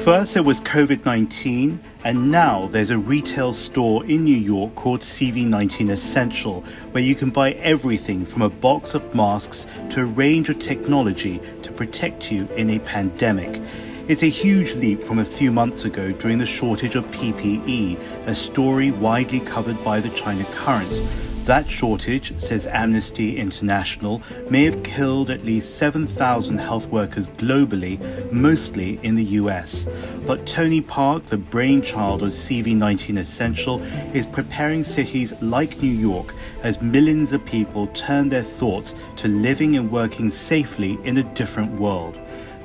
First there was COVID-19, and now there's a retail store in New York called CV19 Essential, where you can buy everything from a box of masks to a range of technology to protect you in a pandemic. It's a huge leap from a few months ago during the shortage of PPE, a story widely covered by the China Current. That shortage, says Amnesty International, may have killed at least 7,000 health workers globally, mostly in the US. But Tony Park, the brainchild of CV19 Essential, is preparing cities like New York as millions of people turn their thoughts to living and working safely in a different world.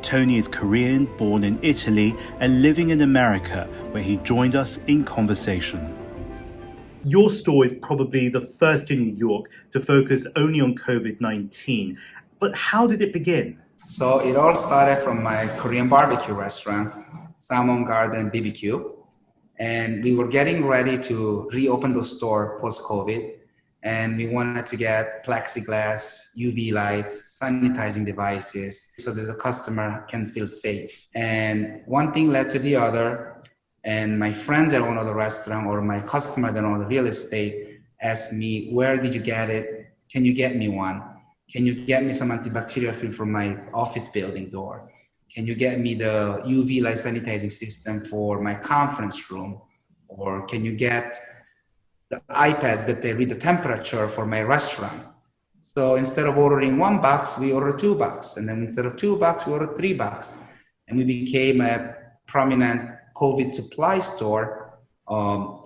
Tony is Korean, born in Italy, and living in America, where he joined us in conversation. Your store is probably the first in New York to focus only on COVID-19. But how did it begin? So it all started from my Korean barbecue restaurant, Salmon Garden BBQ. And we were getting ready to reopen the store post-COVID. And we wanted to get plexiglass, UV lights, sanitizing devices so that the customer can feel safe. And one thing led to the other. And my friends that own the restaurant or my customer that own the real estate asked me, where did you get it? Can you get me one? Can you get me some antibacterial film for my office building door? Can you get me the UV light sanitizing system for my conference room? Or can you get the iPads that they read the temperature for my restaurant? So instead of ordering one box, we ordered 2 boxes. And then instead of 2 boxes, we ordered 3 boxes. And we became a prominent COVID supply store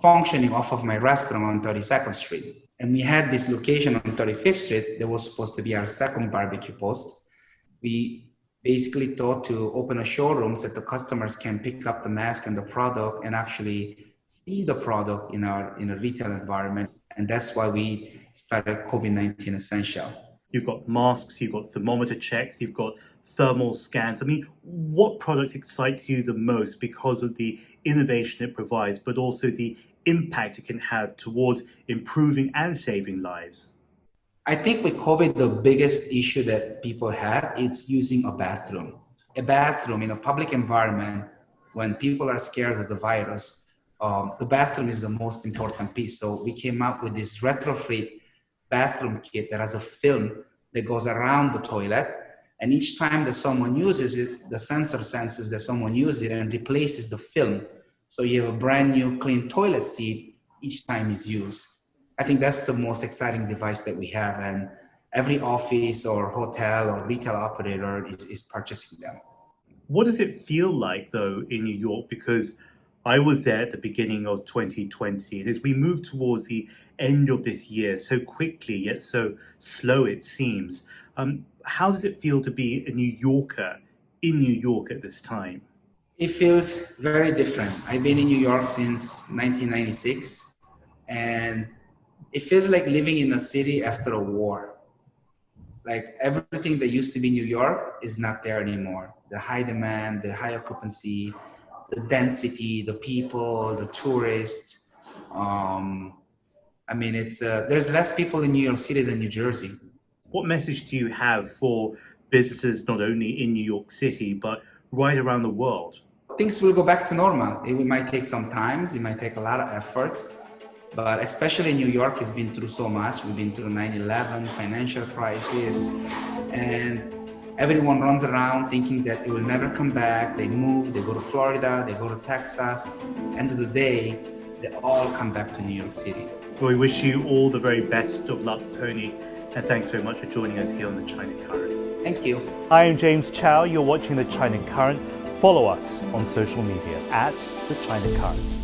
functioning off of my restaurant on 32nd Street. And we had this location on 35th Street that was supposed to be our second barbecue post. We basically thought to open a showroom so that the customers can pick up the mask and the product and actually see the product in a retail environment. And that's why we started COVID-19 Essential. You've got masks, you've got thermometer checks, you've got thermal scans. I mean, what product excites you the most because of the innovation it provides, but also the impact it can have towards improving and saving lives? I think with COVID, the biggest issue that people have is using a bathroom. A bathroom in a public environment, when people are scared of the virus, the bathroom is the most important piece. So we came up with this Retrofit Bathroom Kit that has a film that goes around the toilet. And each time that someone uses it, the sensor senses that someone uses it and replaces the film. So you have a brand new clean toilet seat each time it's used. I think that's the most exciting device that we have. And every office or hotel or retail operator is purchasing them. What does it feel like, though, in New York? Because I was there at the beginning of 2020. And as we move towards the end of this year, so quickly, yet so slow it seems, how does it feel to be a New Yorker in New York at this time? It feels very different. I've been in New York since 1996, and it feels like living in a city after a war. Like everything that used to be New York is not there anymore. The high demand, the high occupancy, the density, the people, the tourists. There's less people in New York City than New Jersey. What message do you have for businesses not only in New York City, but right around the world? Things will go back to normal. It might take some time. It might take a lot of efforts. But especially New York has been through so much. We've been through 9/11, financial crisis, and everyone runs around thinking that it will never come back. They move, they go to Florida, they go to Texas. End of the day, they all come back to New York City. Well, we wish you all the very best of luck, Tony, and thanks very much for joining us here on the China Current. Thank you. I am James Chau. You're watching the China Current. Follow us on social media at the China Current.